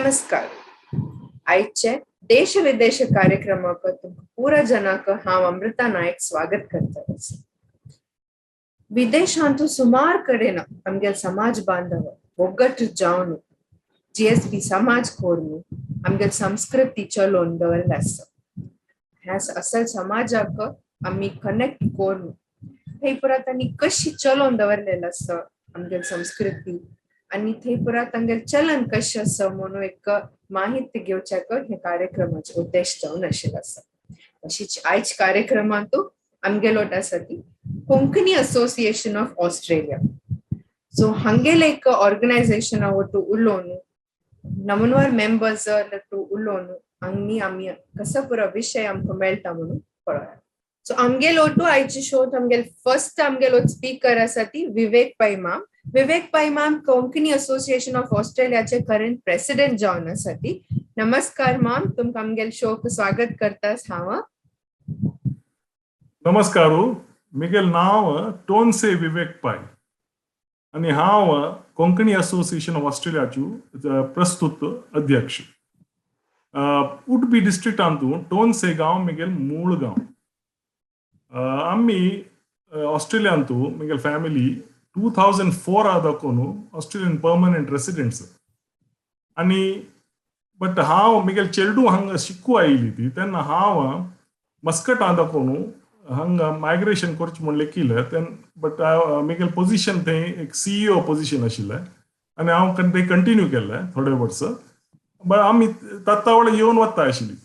नमस्कार. आजचे देश विदेश कार्यक्रमाक तुमका पुरा जनाक हांव अमृता नायक स्वागत करता. विदेशांतू सुमार कडेन आमगे समाज बांधव ಒಗ್ಗಟ್ಟು जावन GSB समाज कोरनु आमगे संस्कृती चलोवन दवरले आसा. ह्या असल समाजाक आमी कनेक्ट कोरनु थंय परत आनी कशी चलोवन दवरलेली आसा आमगे संस्कृती आणि थंय परत आमगे चलन कशें आसा म्हणून एक माहिती घेवच्याक हे कार्यक्रमाचो उद्देश जावन आशिल्लो आसा. तशीच आयज कार्यक्रमांतू आमगेलोट आसा ती Konkani association of Australia. So हांगेले एक ऑर्गनायझेशन आवटू उलोवन नमनवर मेंबर्स लटू उलोवन आनी आमी कसो पुरो विषय आमकां मेळटा म्हणून पळोवया. सो आमगेलोटू आयचे शोत आमगेल फर्स्ट आमगेलो स्पीकर आसा ती विवेक पैमाम. विवेक पैमाम कोंकणी असोसिएशन ऑफ ऑस्ट्रेलियाचे करंट प्रेसिडेंट जावन आसा ती. नमस्कार मॅम, तुमकां आमगेल शोक स्वागत करतास हांव. नमस्कार, मिगेल नाव टोनसे विवेक पै आणि हांव कोंकणी असोसिएशन ऑफ ऑस्ट्रेलियाचो प्रस्तुत अध्यक्ष. उडपी डिस्ट्रिक्टांतू टोनसे गांव मिगेल मूळ गांव. आम्ही ऑस्ट्रेलियांतू मिगेल फॅमिली 2004 दाखोवन ऑस्ट्रेलियन परमनंट रेसिडेंट्स आणि बट हांव मिगेल चेडू हांगा शिकू आयिल्ली ती तेन्ना हांव मस्कटां दाखोवन हांगा मायग्रेशन करचें म्हण लेखिल्लें तेन्ना बट मिगेल पोजिशन थंय एक CEO पोजिशन आशिल्लें आनी हांव ते कंटिन्यू केल्लें थोडे वर्स. बट आमी तात्तावळ येवन वता आशिल्ली.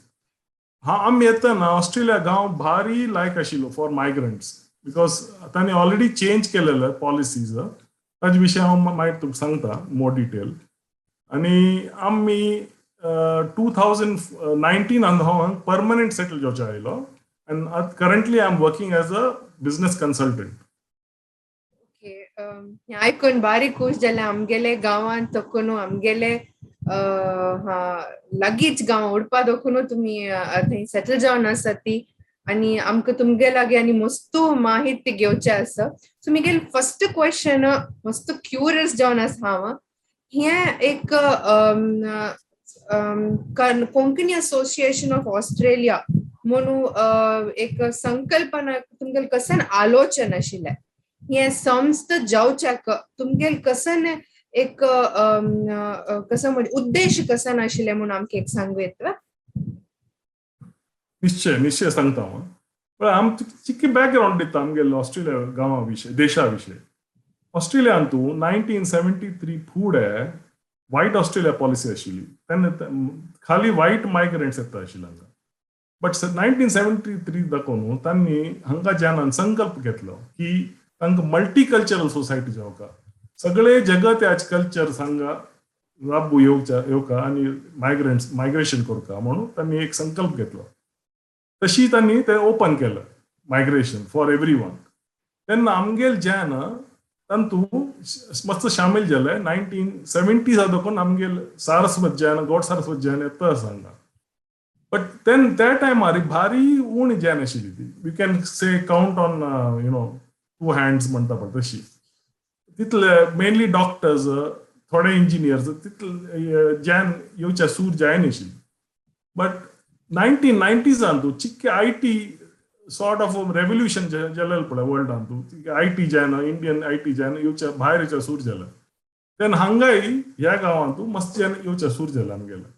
आमी येतना ऑस्ट्रेलिया गांव भारी लायक आशिल्लो फॉर मायग्रंट्स बिकॉज तांणी ऑलरेडी चेंज केलेले पॉलिसीज. ताजे विशीं हांव मागीर तुमकां सांगता मोर डिटेल. आनी आमी 2019 हांव परमनंट सेटल जावचे आयलो and currently I'm working as a business consultant. Okay, आयकून बारी खुश जालें. आमगेले गांवांत तकून आमगेले लागींच गांव उडपा देखून तुमी थंय सेटल जावन आसा ती आनी आमकां तुमगे लागीं आनी मस्तू माहिती घेवचें आसा. सो मिगेल फर्स्ट क्वेश्चन मस्त क्युरियस जावन आसा हांव. हें एक कोंकणी असोसिएशन ऑफ ऑस्ट्रेलिया म्हणून एक संकल्पना तुमगेल कसन आलोचन आशिल्लें. हे संस्थ जावच्याक तुमगेल कसन एक कसं म्हणजे उद्देश कसन आशिल्लें म्हणून आमकां एक सांगू येता. निश्चय सांगता हांव. पण आमकां चिक्की बॅकग्रावंड दिता आमगेलो ऑस्ट्रेलिया गांवा विशीं देशा विशीं. ऑस्ट्रेलियांतू 1973 फुडें व्हायट ऑस्ट्रेलिया पॉलिसी आशिल्ली. तेन्ना खाली व्हायट मायग्रंट्स येता आशिल्ले हांगा. बट 1973 दाखोवन तांणी हांगा जेन्ना संकल्प घेतलो की तांकां मल्टीकल्चरल सोसायटी जावका, सगळे जगत्याचे कल्चर्स हांगा राबू येवका आनी मायग्रेशन करता म्हणून तांणी एक संकल्प घेतलो. तशी तांणी ते ओपन केलं मायग्रेशन फॉर एव्हरी वन. तेन्ना आमगेल जेन्ना तांतू मस्त शामील जाले 1970s दाखोवन आमगेल सारस्वत जैन गॉड सारस्वत जैन येता हांगा. बट then त्या टायमार भारी उणी जैन आशिल्ली ती. We can say count on 2 hands म्हणटा पळय तशी. तितले मेनली डॉक्टर्स, थोडे इंजिनियर्स तितले जैन येवच्या सूर जायनाशिल्ली. बट 1990s चिक्के IT सॉर्ट ऑफ रेव्होल्युशन जालेलें पळय वर्ल्डांतू. IT जैन, इंडियन IT जैन येवच्या भायर येवच्या सूर जाले. तेन्ना हांगाय ह्या गांवांतू मस्त जैन येवच्या सूर जाले आमगेले.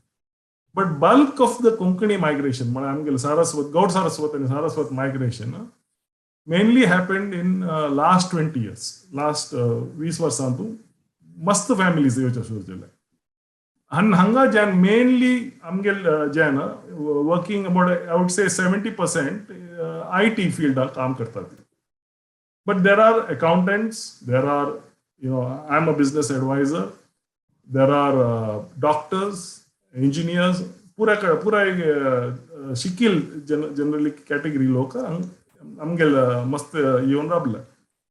But bulk of the Konkani migration, Gauda Saraswat and Saraswat migration, mainly happened in last 20 years. Last 20 वर्षांतू मस्त families येवच्या सुरू जाले. And hanga Jan mainly amgel Jan working about I would say 70% IT field काम करतात. But there are accountants, there are I'm a business advisor, there are doctors, engineers पुरा शिकील generally category लोक आमगेल मस्त येवन राबले.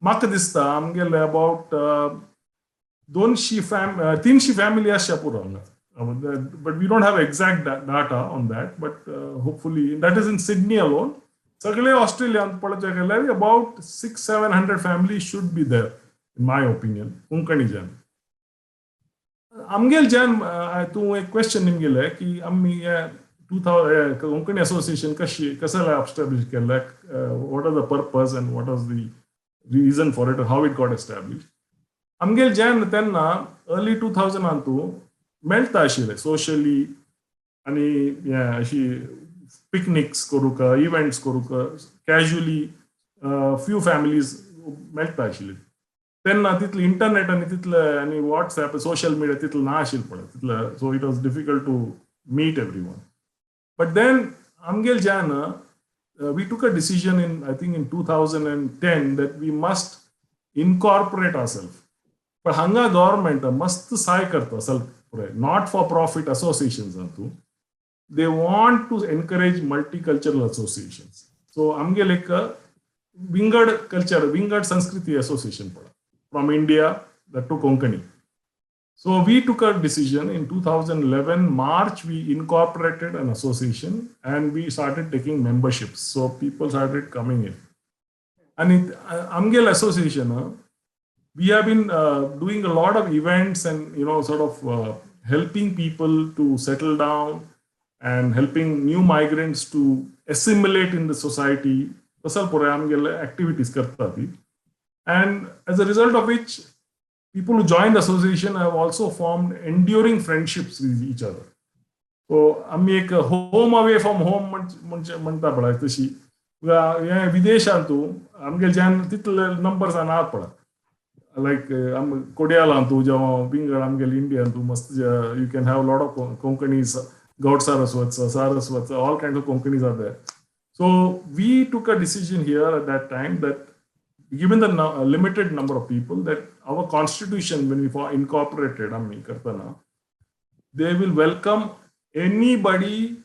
म्हाका दिसता आमगेले अबाउट 300 फॅमिली आसच्या पुरो हांगा. But we don't have exact data on that. But hopefully that is in Sydney alone. सगळे ऑस्ट्रेलियान पळोवचे गेल्यार about 600-700 family should be there in my opinion Konkani जन. आमगेल ज्यान तूं एक क्वेश्चन निमगेले की आमी 2000 कोंकणी असोसिएशन कसं एस्टॅब्लिश केलं, what are the purpose and what was the reason for it, how it got established. आमगेल ज्यान तेन्ना अर्ली 2000 तू मेळटा आशिल्ले सोशली आनी अशी पिकनिक्स करूंक, इव्हेंट्स करूंक कॅज्युअली फ्यू फॅमिलीज मेळटा आशिल्ले. तेन्ना तितलें इंटरनेट आनी तितलें आनी व्हॉट्सएप सोशल मिडिया तितलें ना आशिल्लें पळय तितलें, so it was difficult to meet everyone. But then आमगेल ज्यान we took a decision I think in 2010 that we must incorporate ourselves. But hanga government must सहाय करता not for profit associations they want to encourage multicultural associations. So आमगेल एक विंगड culture, विंगड संस्कृती association from India that to Konkani. So we took a decision in 2011 March. We incorporated an association and we started taking memberships. So people started coming in. And in Amgel Association, we have been doing a lot of events and sort of helping people to settle down and helping new migrants to assimilate in the society. Amgel activities karta thi. And as a result of which, people who joined the association have also formed enduring friendships with each other. So आम्ही एक home away from home म्हणता पळय तशी विदेशांतू आमगे ज्यान तितले numbers आनात पळय लायक कोडियालांतू जेव्हा विंगड आमगेल इंडियान तू मस्त you can have lot of Konkanis, Gaud Saraswat, all kinds of Konkanis are there. So we took a decision here at that time that given the limited number of people, that our constitution, when we incorporated they will welcome anybody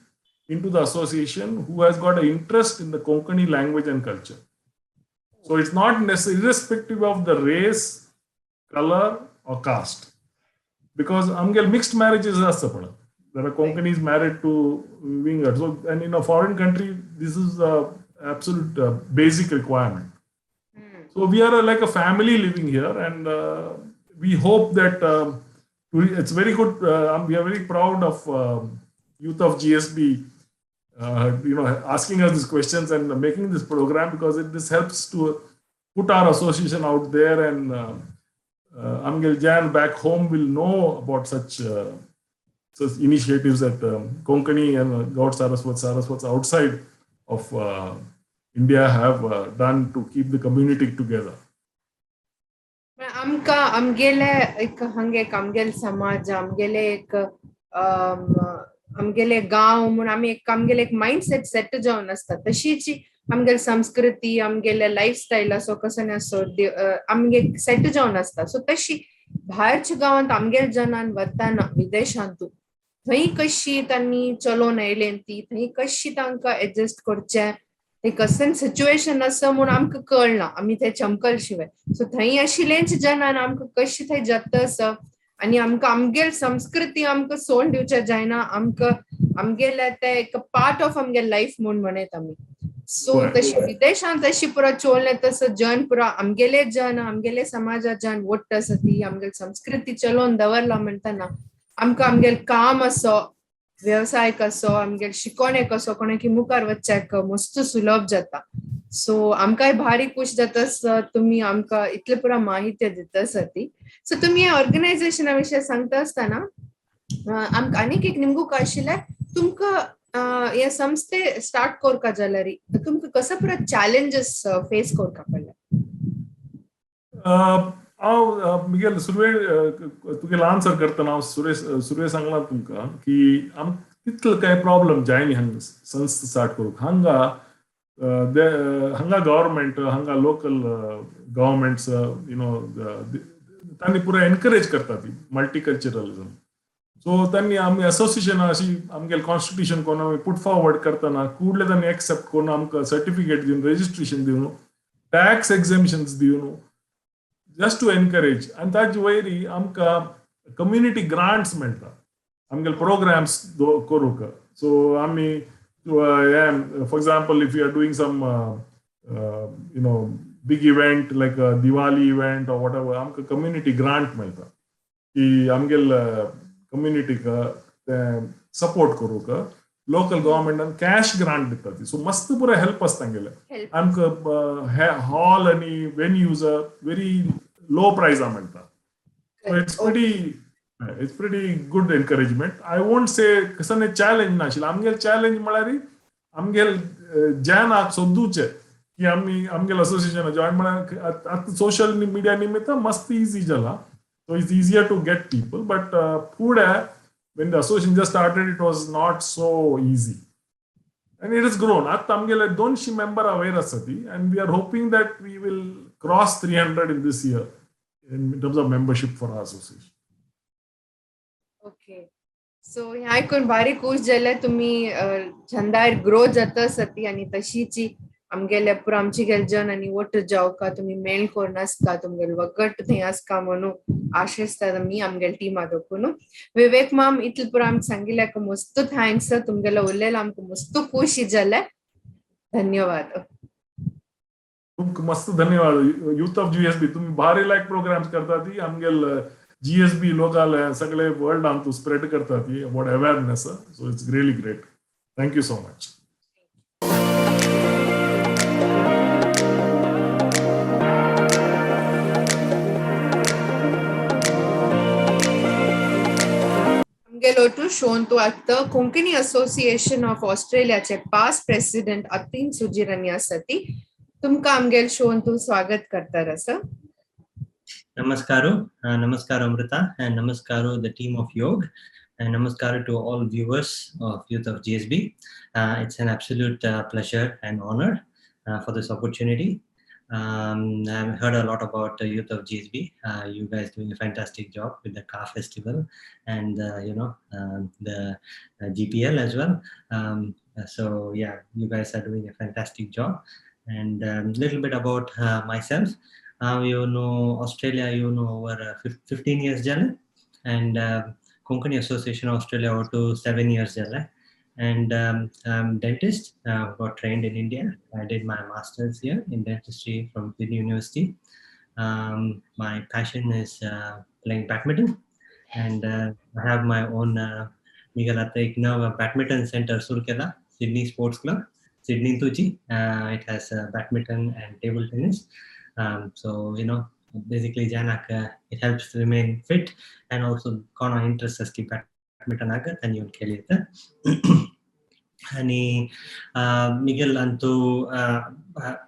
into the association who has got an interest in the Konkani language and culture. So it's not necessary, irrespective of the race, color or caste, because amgel mixed marriages are separate. There are Konkanis married to Wingers. So, and in a foreign country, this is the absolute basic requirement. So we are like a family living here, and we hope that it's very good. We are very proud of youth of GSB, asking us these questions and making this program, because this helps to put our association out there, and Amgel Jan back home will know about such initiatives that Konkani and Gaud Saraswats outside of India have done to keep the community together. आमगेले एक हंगे आमगेल समाज आमगेले एक आमगेले गांव म्हणून आम्ही एक आमगेले एक माइंडसेट सेट जावन आसता तशीच आमगेल संस्कृती आमगेले लायफस्टाईल असो कसं असो आमगे सेट जावन आसता. सो तशी भायरच्या गावांत आमगेल जनान वताना विदेशांतू थंय कशी तांणी चलोवन आयलें ती थंय कशी तांकां एडजस्ट करचें ते कसं सिच्युएशन असं म्हणून आमकां कळना, आमी थंय चमकल शिवाय. सो थंय आशिल्लेच जनान आमकां कशी थंय जत्ता आसा आनी आमकां आमगेल संस्कृती आमकां सोडून दिवचें जायना, आमकां आमगेले ते एक पार्ट ऑफ आमगेल लायफ म्हणून म्हणयत आमी. सो तशी विदेशांत तशी पुरो चोवलें तसं जन पुरो आमगेले जन आमगेले समाजा जन वट्ट आसा ती आमगेल संस्कृती चलोवन दवरला म्हणटना आमकां आमगेल काम असो व्यवसाय कसो आमगेल शिकोणे कसो कोणाकी मुखार वचचेक मस्त सुलभ जाता. सो आमकांय भारी खूश जाता तुम्ही आमकां इतले पुरा माहिती दिता आसा ती. सो तुम्ही हे ऑर्गनायझेशना विशीं सांगता आसतना आमकां आनीक एक निमगूक आशिल्लें तुमकां हे संस्थे स्टार्ट करता जाल्यार तुमकां कसो पुरा चॅलेंजेस फेस करता पडले? हांव मिगेल तुगेलो आन्सर करतना हांव सुरेश सांगला तुमकां की तितलो कांय प्रॉब्लेम जायना हांगा संस्था स्टार्ट करूंक. हांगा गव्हर्मेंट हांगा लोकल गव्हर्मेंट्स तांणी पुरो एनकरेज करता ती मल्टीकल्चरलिझम. सो तांणी आमी असोसिएशनां अशी आमगेलें कॉन्स्टिट्यूशन कोण आमी पुट फॉरवर्ड करतना कुडले तांणी एक्सेप्ट करून आमकां सर्टिफिकेट दिवन रजिस्ट्रेशन दिवन टॅक्स एक्झेम्पशन्स दिवन just to encourage, and ताजे वयरी आमकां कम्युनिटी ग्रांट्स मेळटा आमगेले प्रोग्राम्स करूंक. सो आमी for example if you are doing some big event like a Diwali event or whatever, आमकां कम्युनिटी ग्रांट मेळटा. की आमगेल कम्युनिटी सपोर्ट करूक लोकल गव्हर्मेंटान कॅश ग्रांट दिता ती. सो मस्त पुरो हेल्प आसता तांगेले. Help. आमकां हॉल आनी वेन्यूज व्हेरी लो प्रायसा मेळटा. So it's pretty good encouragement. I won't say कसं challenge नाशिल्लें. आमगेल चॅलेंज म्हळ्यार आमगेल ज्यानाक सोदूचे की आमी आमगेल असोसिएशन जॉइन म्हळ्यार आतां सोशल मिडिया निमित्त मस्त इजी जाला. So it's easier to get people, but फुडें when the association just started, it was not so easy. And it has grown. At आमगेले 200 member aware आसा ती, and we are hoping that we will cross 300 in this year in terms of membership for our association. Okay. So ह्या ऐकून भारी खुश जाले. तुम्ही छंदार grow जाता सती आणि तशीची आमगेले पुरो आमची गेल जन आणि वोट जावका तुम्ही मेळ कोर नासका तुमगेल वगट थंय आसका म्हणून आशिस्ता मी आमगेल टीम आदोकून. विवेक माम इतल पुरो आमकां सांगिल्ल्याक मस्त थँक्स. तुमगेलो उरलेलो आमकां मस्त खुशी जाले. धन्यवाद. तुमकां मस्त धन्यवाद. यूथ ऑफ GSB तुम्ही भारी लायक प्रोग्राम्स करता ती आमगेल GSB लोकल सगळे वर्ल्ड आमकां स्प्रेड करता ती about awareness. So it's really great. Thank you so much. गेलो शोन तो आता कोंकणी असोसिएशन ऑफ ऑस्ट्रेलियाचे पास्ट प्रेसिडेंट अतीन सुजीरनी आसती. तुमकां आमगेल शोन तू स्वागत करता असं. Namaskar Amrita, and namaskar the team of Yog, and namaskar to all viewers of Youth of GSB. It's an absolute pleasure and honor for this opportunity. I've heard a lot about the Youth of GSB. You guys doing a fantastic job with the car festival and the GPL as well. So yeah, you guys are doing a fantastic job. And a little bit about myself. You know Australia, over 15 years jale, and Konkani Association of Australia over to 7 years jale. And I'm dentist. Got trained in India. I did my master's here in dentistry from Sydney University. My passion is playing badminton, and I have my own Miguel Atayikna badminton center Surkela, Sydney Sports Club, Sydney Tuji. It has badminton and table tennis. So basically Janak it helps to remain fit and also kana interest as ki badminton agat and you kelita. And Miguel Antu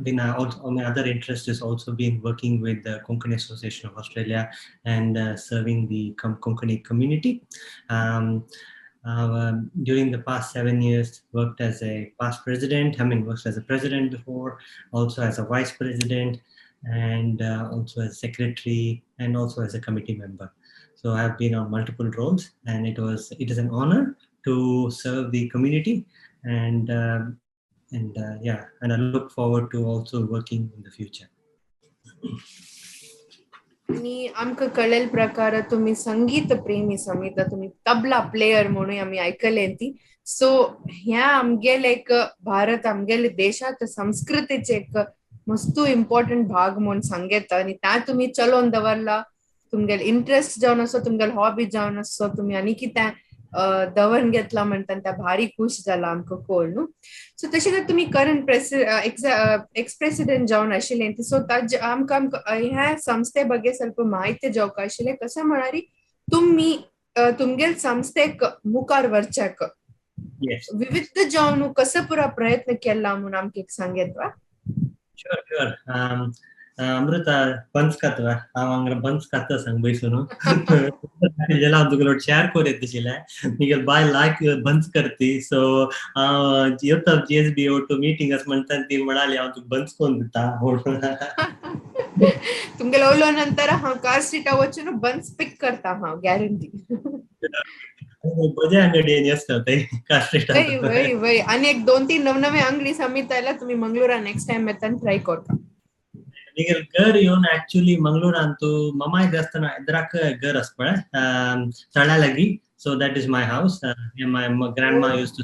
been also my other interest is also been working with the Konkani Association of Australia and serving the Konkani community. During the past 7 years, worked as a past president. Worked as a president before, also as a vice president, and also as secretary, and also as a committee member. So I have been on multiple roles, and it is an honor to serve the community, and I look forward to also working in the future. आणि आमकां कळेल प्रकार तुम्ही संगीत प्रेमी समित तुम्ही tabla player म्हणून आम्ही ऐकले ती. सो ह्या आमगेल एक भारत आमगेल देशात संस्कृतीचे एक मस्त इम्पॉर्टंट भाग म्हणून सांगता आणि त्या तुम्ही चलोवन दवरला. तुमगेल इंटरेस्ट जावन असो, तुमगेल हॉबी जावन असो, तुम्ही आनी कितें दवरून घेतला म्हणटा त्या भारी खुश जाला आमकां कळून न्हू. सो तशें जाल्यार तुमी करंट एक्स प्रेसिडेंट जावन आशिल्ले. सो आमकां ह्या संस्थे बगे ಸ್ವಲ್ಪ माहिती जावका आशिल्लें. कसं म्हळ्यार तुम्ही तुमगेल संस्थेक मुखार व्हरच्याक विविध जावन कसं पुरा प्रयत्न केला म्हणून आमकां एक सांगेत वा. Sure. Amrita बंस कातवा हांव बंस काता सांग बैसून जेला हांव तुका शेअर करीत आशिल्लें. Miguel बाय लायक बंस करती. So Youth of GSB to meeting आस म्हणटा ती म्हणाली हांव तुका बंस कोण दिता. तुमगेल उलोवन नंतर हांव कार स्ट्रीटा वचून बंस पिक करता हांव गॅरंटी. बजे अंगडी असता ते कार स्ट्रीटा. वय आणि एक 2-3 नवनवे अंगडी समीत आयला तुम्ही मंगळूरा नेक्स्ट टाइम येताना ट्राय करता. Miguel घर येऊन ऍक्च्युअली मंगळूरान तू ममाय आसतना इधराक घर आस पळय तळ्या लागीं. So that is my house. My grandma used to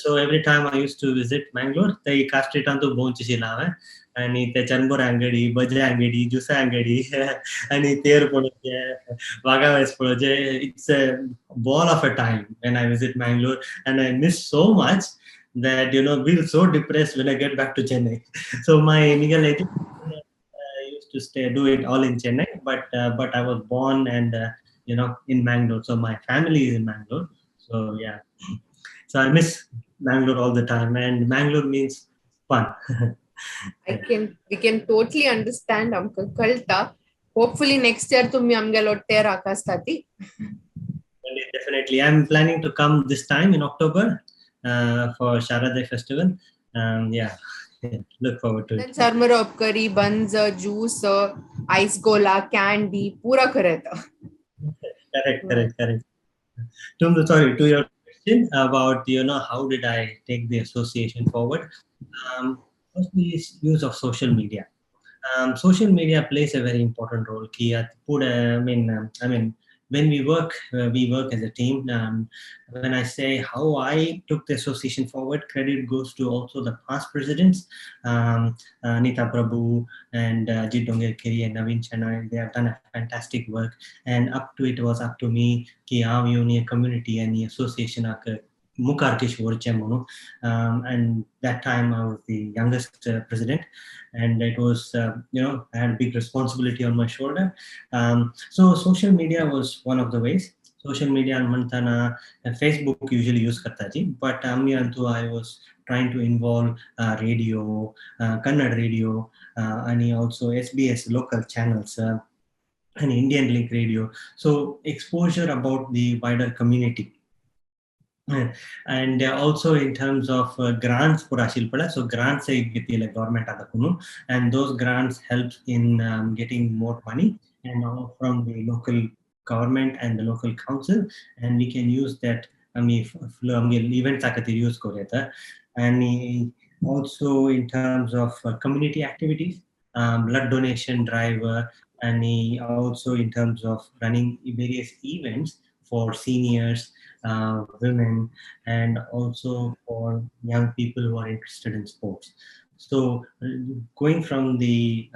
So every time I used to visit Mangalore, the car street antu bonchishilave. आणि ते चनबोर अंगडी भजे अंगडी जुसा अंगडी आणि तेर पळोवचे वागा वेस पळोवचे it's a ball of a time when I visit Mangalore, and I miss so much that feel so depressed when I get back to Chennai. So my legal education used to do it all in Chennai, but I was born and in Mangalore, so my family is in Mangalore. So yeah, so I miss Mangalore all the time, and Mangalore means fun. We can totally understand आमकां कळटा. Hopefully next year तुम्ही आमगे लोट्टे राकास्ताती. Definitely, I'm planning to come this time in October for Sharadai festival. Yeah, look forward to it. चरमर उपकरी buns, juice, ice gola, candy पूरा करेता. Correct. To your question about how did I take the association forward. Firstly is use of social media. Social media plays a very important role. I mean, when we work as a team. When I say how I took the association forward, credit goes to also the past presidents, Anita Prabhu and Ajit Dongekiri and Naveen Chennai. They have done a fantastic work, and it was up to me ki a community and the association and that time I was the youngest president, and it was I had a big responsibility on my shoulder. So social media was one of the ways. Social media mantana Facebook usually use karta ji, but I was trying to involve radio, Kannada radio, and also SBS local channels, and Indian Link radio. So exposure about the wider community. And also in terms of grants for Ashilpada, so grants government and those grants help in getting more money and now from the local government and the local council, and we can use that events use and also in terms of community activities, blood donation drive, and also in terms of running various events for seniors, women, and also for young people who are interested in sports. So going from the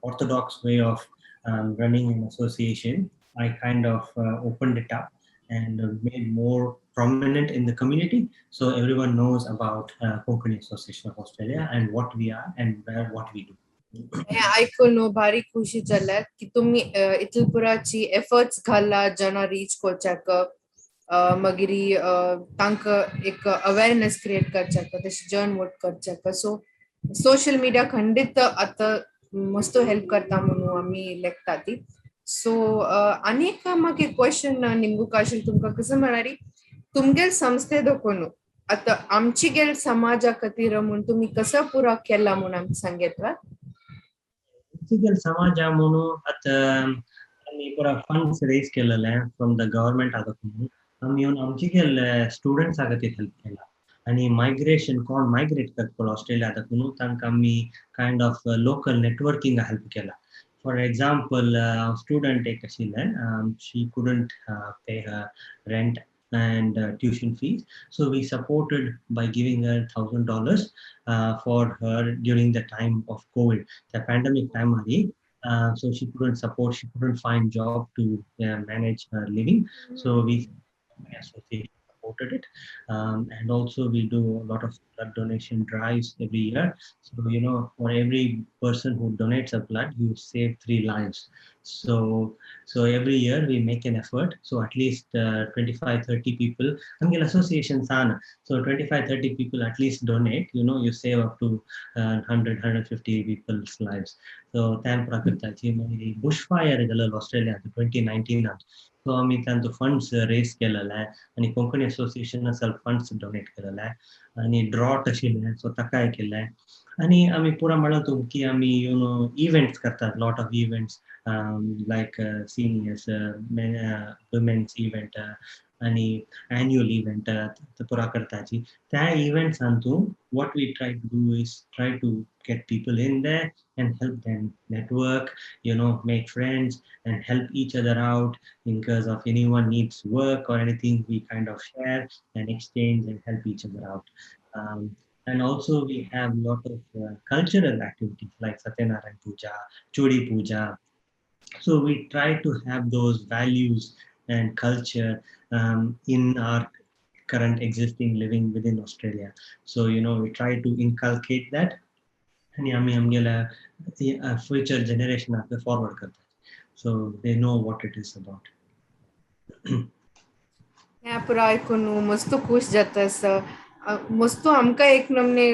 orthodox way of running an association, I kind of opened it up and made more prominent in the community, so everyone knows about Konkani Association of Australia and what we are and what we do. ऐकून भारी खुशी जाल्या की तुम्ही इतल पुराची efforts घाला जना reach कोचाक, मागिरी तांकां एक अवेअरनेस क्रिएट करच्याक, तशी जन वोट करच्याक. सो सोशल मीडिया खंडित आता मस्त हेल्प करता म्हणून आम्ही लेखता ती. सो अनेक म्हाका क्वेश्चन निमगूक आशिल्लो तुमकां कसं म्हणारी तुमगेल संस्थे दोकोन आता आमची गेल समाजा खातीर म्हणून तुम्ही कसं पुरा केला म्हणून आमकां सांगेतला. समाजा म्हणून आता आम्ही पुरा फंड्स रेज केलेले फ्रॉम द गव्हर्नमेंट आम्ही आमची गेल स्टुडंट्स खातीर हेल्प केला आणि कोण मायग्रेट करता ऑस्ट्रेलिया तांकां आम्ही kind of local networking help केला. For example, student एक आशिल्ले, she couldn't pay her rent and tuition fees, so we supported by giving her $1,000 for her during the time of COVID, the pandemic time. So she couldn't find job to manage her living, so we supported it. And also we do a lot of blood donation drives every year. So for every person who donates a blood, you save 3 lives. So every year we make an effort, so at least 25-30 people amgel association sana, so 25-30 people at least donate, you save up to 100-150 people's lives. So tempura karta chi bushfire is Australia 2019. So आम्ही त्यांचे funds raise केलेले आणि Konkani association self funds donate केलेले आणि drought आशिल्ले, so ताका केले. आणि आम्ही पुरा म्हणत की आम्ही इव्हेंट्स करतात, lot of events like seniors, women's event, आणि annual event पुरा करताची त्या events सांतू what we try to do is try to get people in there and help them network, make friends and help each other out in case of anyone needs work or anything. We kind of share and exchange and help each other out. And also we have a lot of cultural activities like Satyanarayana Puja, Chudi Puja. So we try to have those values and culture in our current existing living within Australia. So we try to inculcate that आणि आम्ही आमगेल्या future generation forward करतात, so they know what it is about. ह्या पुरा आयकून मस्त खुश जातास. मस्त आमकां एक नमने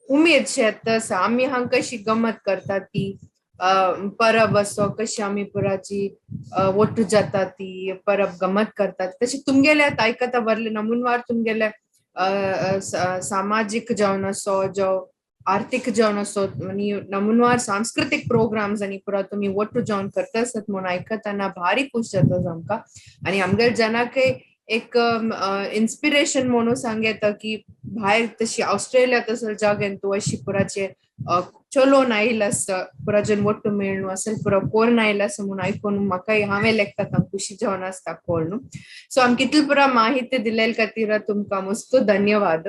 उमेद शेतास. आमी हांगा कशी गमत करतात ती परब असो, कशी आमी पुराची वोट्ट जाता ती परब गमत करतात, तशी तुमगेल्या आयकता बरले नमुनवार तुमगेल्या सामाजिक जावन असो, जो आर्थिक जावन असो आणि नमुनवार सांस्कृतिक प्रोग्राम्स आणि पुरा तुम्ही वोट्ट जावन करता आसत म्हणून आयकताना भारी खुश जाता आमकां. आणि आमगेर जनाक एक इन्स्पिरेशन म्हणून सांगता की भायर तशी ऑस्ट्रेलिया तसं जागेन तू अशी पुराचे चलोन आयलास, पुराजन वोट्ट मेळणू असेल पुरा कोरून आयलास म्हणून आयकून म्हाका हांवें लेखता खुशी जावन आसता कोण. सो आम कितली पुरा माहिती दिलेल खातीर तुमकां मस्त धन्यवाद.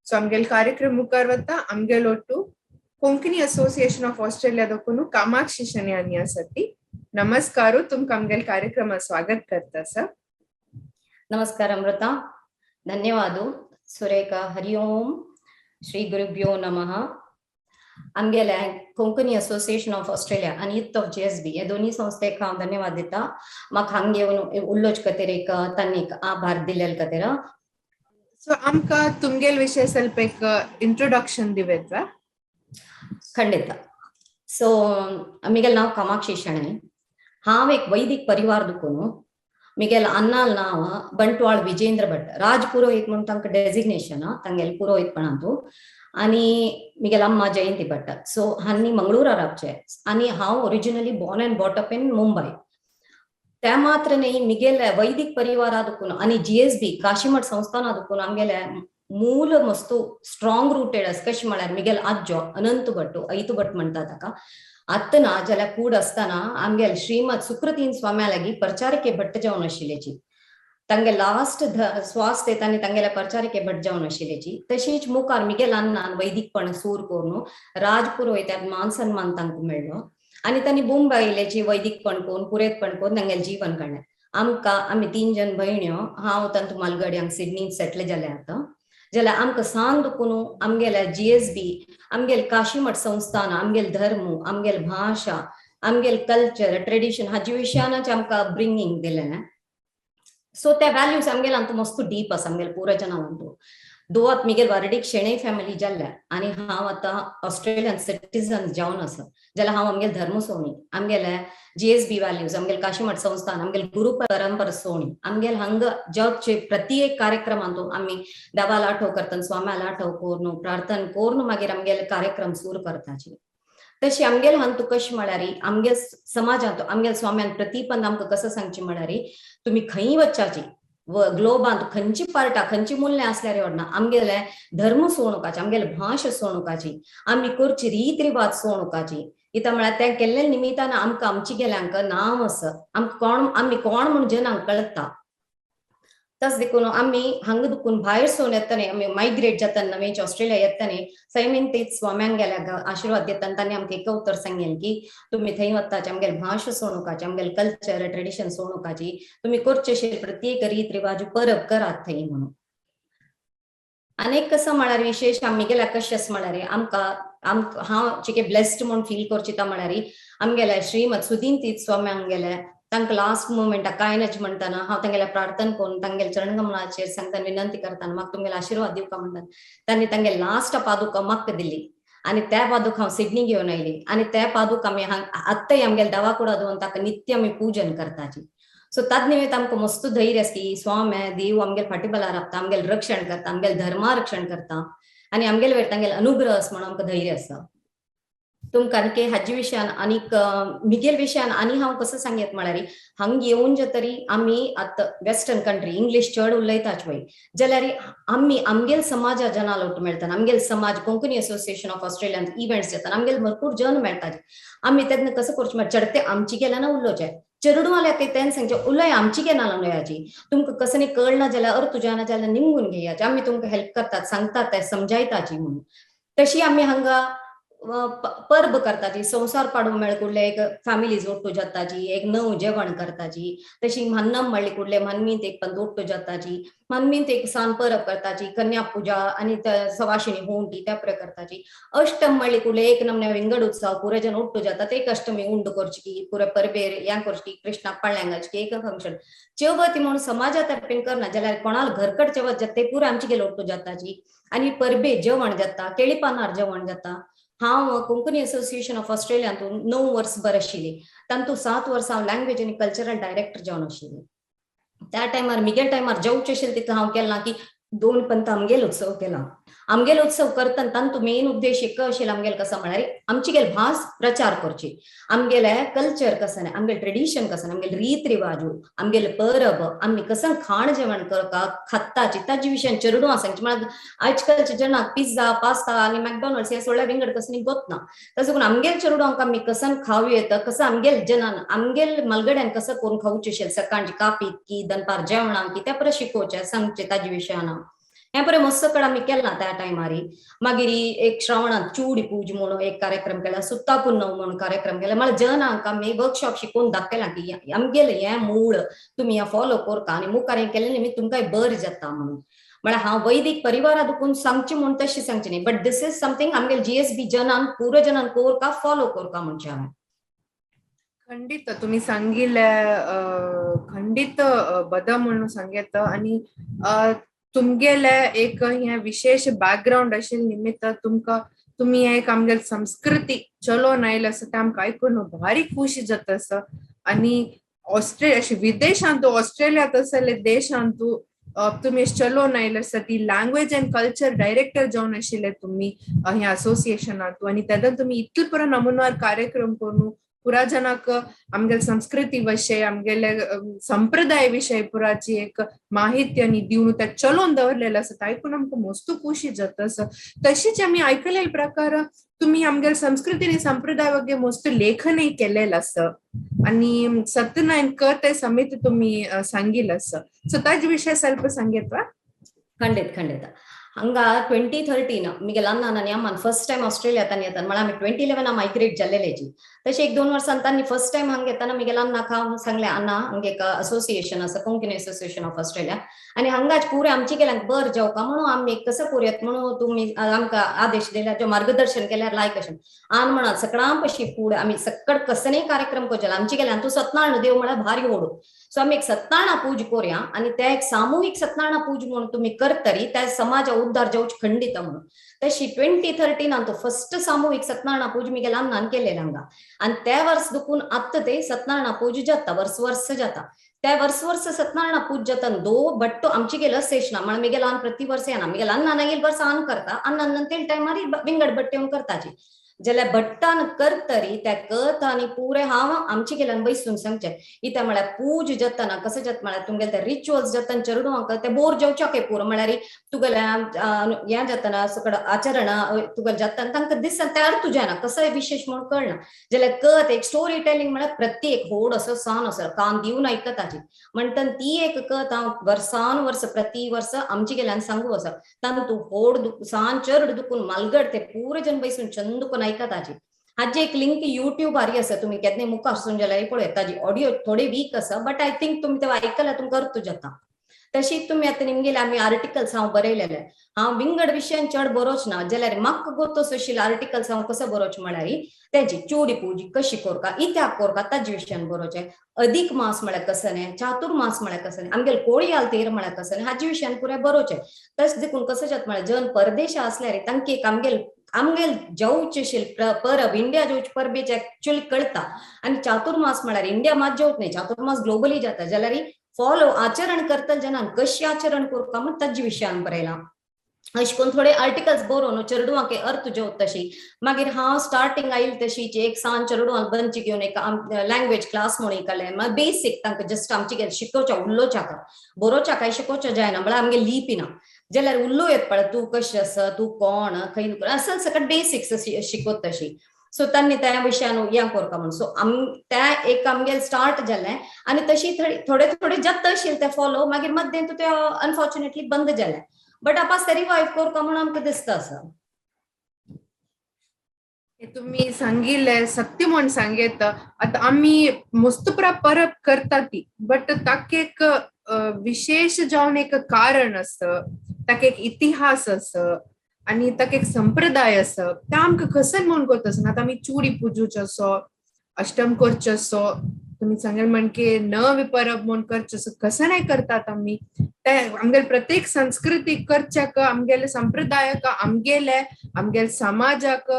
सो आमगेल कार्यक्रम मुखार वता. आमगेल ಒಟ್ಟು कोंकणी असोसिएशन ऑफ ऑस्ट्रेलिया दोकुनु कामाक्षी शनियानी आसती. नमस्कार, तुमकां आमगेल कार्यक्रम स्वागत करता सर. नमस्कार अमृता, धन्यवाद. सुरेखा, हरि ओम, श्री गुरुभ्यो नमः. आमगेल्या कोंकणी असोसिएशन ऑफ ऑस्ट्रेलिया आणि युथ ऑफ JSB हे दोन्ही संस्थेक हांव धन्यवाद दिता. म्हाका हांगा येवन उलोवचे खातीर तांणी आभार दिलेले खातीर. सो आमकां तुमगेल विशय ಸ್ವಲ್ಪ एक इंट्रोडक्शन दिवेत. खंडित. सो मिगेल नाव कामाक्षी शणे. हांव एक वैदिक परिवार दुखून मिगेल अन्नाल नाव बंटवाळ विजेंद्र भट, राज पुरोहित म्हणून तांकां डेजिग्नेशन तांगेल पुरोहितपणांतू. आणि मिगेल अम्मा जयंती भट्ट. सो हांनी मंगळूरा रावचे आणि हांव originally born and bought up in Mumbai. त्या मात्र न्ही मिगेल वैदिक परिवारा दुखून आणि JSB काशीमठ संस्थाना दुखून आमगेले मूल मस्तू स्ट्रॉंग रुटेड अस कशें म्हळ्यार मिगेल आज्जो अनंत भट, ऐतू भट म्हणटा ताका, आत्तना जाल्यार कूड आसतना आमगेल श्रीमद सुकृतीन स्वाम्या लागीं प्रचारिके भट्ट जावन आशिल्लेची. तांगे लास्ट स्वास तेतांनी तांगेल्या प्रचारिके भट जावन आशिल्लेची. तशीच मुखार मिगेल अण्णान वैदिकपण सूर करून राज पुरोहित्याक मान सन्मान तांकां मेळ्ळो आणि तांणी मुंबय आयिल्ल्याची वैदिकपण करून पुरेतपण करून तांगेलें जीवन काडलें. आमी 3 जण भयण्यो, हांव तंतू मालगडी हांगा सिडनीन सेटल जाले आतां. जाल्यार आमकां सांग दुखून आमगेल्या JSB, आमगेल काशीमठ संस्थान, आमगेल धर्म, आमगेल भाषा, आमगेल कल्चर ट्रेडिशन हाजे विशयानच आमकां ब्रिंगींग दिलें. सो त्या व्हॅल्यूज आमगेल आमकां मस्त डीप आसा आमगेल पुराजनांतू. दोवात मिगेल वारडीक शेणै फॅमिली जाल्ल्या आणि हांव आतां ऑस्ट्रेलियन सिटीजन जावन आसा. जाल्यार हांव आमगेल धर्म सोवणी, आमगेले JSB व्हॅल्यूज, आमगेल काशीमठ संस्थान, आमगेल गुरु परंपरा सोवणी, आमगेल हांगा जगचे प्रत्येक कार्यक्रमांतू आमी देवाला आठव करतना, स्वाम्याला आठव करून प्रार्थना करून मागीर आमगेले कार्यक्रम सुरू करताचे. तशी आमगेल हांतू कशें म्हळ्यार आमगे समाजांत आमगेल स्वाम्यान प्रतिपंद आमकां कसं सांगचें म्हळ्यार तुमी खंय वच्चाची ग्लोबांत खंयची पार्टा खंयची मूल्य असल्यार योडना, आमगेले धर्म सोडूंकाची, आमगेले भाशा सोडूंकाची, आमी करची रीत रिवाज सोडूंकाची. इता म्हळ्यार ते केल्ले निमित्तान आमकां आमची गेल्यांक नांव आसा, आमी कोण म्हूण जनांक कळटा. तस देखून आमी हांगा दुखून भायर सोन येताना आमी मायग्रेट जातना नवेंच ऑस्ट्रेलिया येताना सैमीन ते स्वाम्यांक गेल्याक आशिर्वाद दिताना तांणी आमकां एक उतर सांगलें की तुमी थंय वताचे आमगेल भाशा सोडूंकाची, आमगेल कल्चर ट्रेडिशन सोडूंकाची, तुमी करचेशे प्रत्येक रीत रिवाज परब करात थंय म्हणून. आनीक कसं म्हळ्यार विशेष आमगेल्या कशें आसा म्हळ्यार हांव चिके ब्लेस्ड म्हणून फील करचिता म्हळ्यार आमगेल्या श्रीमद सुदीन तीर्थ स्वाम्यांक गेले तांकां लास्ट मोमेंटाक कांयच म्हणटाना हांव तांगेल्या प्रार्थना करून तांगेल्या चरणकमलाचेर सांगताना विनंती करताना म्हाका तुमगेलो आशिर्वाद दिवका म्हणटाना तांणी तांगे लास्ट पादुका म्हाका दिली आणि त्या पादुका हांव सिडनी घेवन आयली आणि त्या पादुका आमी आत्ताय आमगेल्या देवाकुडा दवरून ताका नित्य आमी पूजन करताची. सो ताज निमित्त आमकां मस्त धैर्य आसा की स्वामी देव आमगेल्या फाटीबला राबता, आमगेलें रक्षण करता, आमगेल्या धर्मा रक्षण करता. आनी आमगेले वेळ तांगेले अनुग्रह आस म्हणून आमकां धैर्य आसा. तुमकां आणखी हाजे विशयान आनीक मिगेल विशयान आनी हांव कसो सांगेत म्हळ्यार हांगा येवन जे तरी आमी आतां वेस्टर्न कंट्री इंग्लीश चड उलयताच पळय जाल्यार आमी आमगेल समाजा जनाल लोट मेळटा. आमगेल समाज Konkani association of Australian events जाता आमगेल भरपूर जन मेळटा. आमी तेन्ना कसं करचें म्हळ्यार चडते आमची गेल्या ना उलोवचें चेडू वाल्याक तें सांगचें उलय आमची गे ना उलयाची. तुमकां कसं न्ही कळना जाल्यार तुज्या ना जाल्यार निंगून घेयाची. आमी तुमकां हेल्प करतात सांगतात ते समजायताची म्हणून. तशी आमी हांगा पर्ब करताची संवसार पाडूं मेळ कुडले एक फॅमिलीज ओट्टू जाताची एक नव जेवण करताची. तशी म्हान्नम म्हणली कुडले मानमीत एक पण ओट्टू जाताची. मानमीत एक सान परब करताची कन्या पुजा आनी सवाशिणी होंटी त्या प्रकार करताची. अष्टम म्हणली कुडले एक नमने विंगड उत्सव पुरे जन ओट्टू जातात. एक अष्टमी उंड करची पुरे परबेर या करची कृष्णाक पाळण्यांगाची एक फंक्शन. चवथ म्हणून समाजा तर्फेन करना जाल्यार कोणाला घरकड चवथ जाता ते पुरे आमची गेले ओट्टू जाताची. आनी परबे जेवण जाता केळी पानार जेवण जाता. हांव कोंकणी असोसिएशन ऑफ ऑस्ट्रेलियांतून 9 वर्स भर आशिल्ली. तातूंत 7 वर्सां हांव लँग्वेज आनी कल्चरल डायरेक्टर जावन आशिल्ली. त्या टायमार मिगेल टायमार जेवचे आशिल्ले तितून हांव केलां की 2 पंत आमगेल उत्सव केला. आमगेल उत्सव करतना तांतूं मेन उद्देश एक आशिल्लो आमगेल कसो म्हळ्यार आमची गेल भास प्रचार करची. आमगेले कल्चर कसं आमगेल ट्रेडिशन कसं आमगेल रीत रिवाज आमगेले परब आमी कसं खाण जेवण करता खाताची ताजे विशयान चेडूं सांगचे. म्हळ्यार आजकालच्या जनाक पिझ्झा पास्ता आनी मॅकडॉनल्ड्स हे सगळे विंगड कसं गोतना तसो करून आमगेल चेडूंक आमी कसं खावं येता कसं आमगेल जनान आमगेल मलगड्यान कसं करून खावचे आशिल्लें सकाळची कापी की दनपार जेवणाक की त्या परस शिकोवचें सांगचें ताजे विशयान हे बरें मस्त कड आमी केला त्या टायमार. मागीर एक श्रावणांत चूडी पूज म्हणून एक कार्यक्रम केला. सुत्ता पुन्नव म्हणून कार्यक्रम केला. म्हळ्यार जनांक आमी वर्कशॉप शिकोवन दाखयलां की आमगेलें हें मूळ तुमी हें फॉलो करता आनी मुखार हें केलें न्ही तुमकां बरें जाता म्हणून. म्हळ्यार हांव वैदीक परिवारा दुखून सांगचें म्हूण तशें सांगचें न्ही बट दिस इज समथींग आमगेल जीएसबी जनान पुरो जनान कोरका फॉलो कोरका म्हणचें हांवें. खंडित तुम्ही सांगिल्ले खंडित बदल म्हणून सांगेत आनी तुमगेले एक हे विशेष बॅकग्राऊंड आशिल्ले निमित्त तुमकां तुम्ही एक आमगेल संस्कृती चलोवन आयले आसा ते आमकां आयकून भारी खुशी जाता आसा. आनी ऑस्ट्रेलिया विदेशांतू ऑस्ट्रेलियांत आसले देशांतू तुम्ही चलोवन आयले आसा ती लँग्वेज अँड कल्चर डायरेक्टर जावन आशिल्ले तुम्ही ह्या असोसिएशनांतू आनी तेदन तुम्ही इतले पुरो नमुनार कार्यक्रम करून पुरा जनाक आमगेल संस्कृती विशय आमगेले संप्रदाय विशय पुराची एक माहिती आनी दिवन ते चलोवन दवरलेले आसा ते आयकून आमकां मस्त खुशी जाता आसा. तशीच आमी आयकले प्रकार तुम्ही आमगेल संस्कृती आनी संप्रदाय वगे मस्त लेखनय केलेलें आसा आनी सत्यनारायण कथ समिती तुम्ही सांगिल्लें आसा. सो ताजे विशय ಸ್ವಲ್ಪ सांगेत वा. ಖಂಡಿತ ಹಂಗ 2013 ಮಿಗೆಲ್ ಅನ್ನ ಅಮ್ಮನ್ ಫಸ್ಟ್ ಟೈಮ್ ಆಸ್ಟ್ರೇಲಿಯಾ ತಾನಿ येतात मला आम्ही 2011 मायग्रेट जाल्लेलेची. तशें 1-2 वर्सां तांणी फर्स्ट टाइम हांगा येताना मिगेल अण्णाक हांव सांगलें अण्णा हांगा एक असोसिएशन आसा कोंकणी असोसिएशन ऑफ ऑस्ट्रेलिया आनी हांगाच पुरे आमचे गेल्यांक बर जावका म्हणून आमी कसं करूयात म्हणून तुमी आमकां आदेश दिल्यार जो मार्गदर्शन केल्यार लायक अशें आन म्हणत सकाळां पशी फूड आमी सक्कड कसनय कार्यक्रम करचे आमचे गेल्यान तूं सत्यनारायण देव म्हळ्यार भारी ओडू. सो आमी एक सत्यनारायण पूज करूया आनी ते एक सामुहीक सत्यनारायण पूज म्हणून तुमी करतरी त्या समाजा उद्धार जावचे खंडित म्हणून. तशी 2013 तो फर्स्ट सामुहीक सत्यनारायण पूज मिगेल अण्णान केलेलें हांगा आनी त्या वर्स दुखून आत्ता ते सत्यनारायण पूज जाता वर्स जाता. त्या वर्स सत्यनारायण पूज जाता दो बट आमची गेलं सेशना म्हळ्यार मिगेल आन प्रति वर्स येना मिगेल अण्णान गेल वर्स आन करता अण्णान ते टायमार विंगड बट्टे येवन करताची जाल्यार भट्टान करतरी त्या कथ आनी पुरे हांव आमचे गेल्यान बैसून सांगचें इथे म्हळ्यार पूज जातना कसं जाता म्हळ्यार तुमगेले ते रिच्युअल्स जातना चेडूं ते बोर जेवच्याक पुरो म्हळ्यार तुगेले हें जातना सकड आचरण तुगेले जातना तांकां दिसता ते अर्थ जायना कसंय विशेष म्हणून कळना जाल्यार कथ एक स्टोरी टेलिंग म्हळ्यार प्रत्येक व्हड असो सान असो कान दिवन आयकताची म्हणटन ती एक कथ हांव वर्सान वर्स प्रति वर्स आमचे गेल्यान सांगू आसा तातूंत व्हड सान चड दुखून मालगड ते पुरे जन बैसून चंद करून आयकताची. हाजी एक लिंक युट्यूबार आसा तुम्ही केन्ना मुखार वचून जाल्यार पळय ताजी ऑडियो थोडी वीक आसा बट आय थिंक तुमी ते आयकल्यार तुमकां अर्थ जाता. तशीच तुमी आतां निमगेले आमी आर्टिकल्स हांव बरयलेले हांव विंगड विशयान चड बरोवच ना जाल्यार म्हाका गोतोस आशिल्ले आर्टिकल्स हांव कसो बरोवचें म्हळ्यार तेजी चोडी पुजी कशी करता इत्याक करता ताजे विशयान बरोवचें. अदीक मास म्हळ्यार कसं न्ही चातुर्मास म्हळ्यार कसं न्ही आमगेले कोळयाल तेर म्हळ्यार कसं न्ही हाजे विशयान पुरे बरोवचें. तशें देखून कसं जाता म्हळ्यार जन परदेश आसल्यार तांकां एक आमगेल जेवचे आशिल्ले परब इंडिया जेवचे परबेचे एक्चुअली कळटा आनी चातुर्मास म्हळ्यार इंडिया मात जेवत न्ही चातुर्मास ग्लोबली जाता जाल्यार फॉलो आचरण करतले जनान कशी आचरण करता म्हण ताजे विशयान बरयलां. अशें करून थोडे आर्टिकल्स बरोवन चेडवांक अर्थ जेवत तशी मागीर हांव स्टार्टिंग आयिल्ले तशीच एक सांज चेडवां बंच घेवन एक लँग्वेज क्लास म्हणून केलें मागीर बेसीक तांकां जस्ट आमचे शिकोवच्या उलोवच्या बरोवच्या काय शिकोवच्या जायना म्हळ्यार आमगे लिपी ना जाल्यार उल्लो येत पळय तूं कशें आसा तूं कोण खंय असल सकट बेसिक्स शिकोवत तशी सो तांणी त्या विशयान हें करता म्हणून सो त्या एक आमगेलें स्टार्ट जालें आनी तशी थोडे थोडे जत्त आशिल्ले ते फॉलो मागीर मध्यें ते अनफॉर्च्युनेटली बंद जालें बट आपास ते रिवायव करता म्हणून आमकां दिसता आसा तुम्ही सांगिल्ले सत्य म्हणून सांगेत आता आम्ही मस्तपुरा परब करता ती बट ताका एक विशेष जावन एक कारण असतं ताका एक इतिहास असं आणि ताका एक संप्रदाय असं ते आमकां खसन म्हणून करता आता आम्ही चुडी पुजूच असो अष्टम करचे असो तुम्ही सांगेल म्हणजे नवी परब म्हणून करचे असो कसं नाही करतात आम्ही ते आमगेले प्रत्येक संस्कृतीक करच्याक आमगेले संप्रदायाक आमगेले समाजाक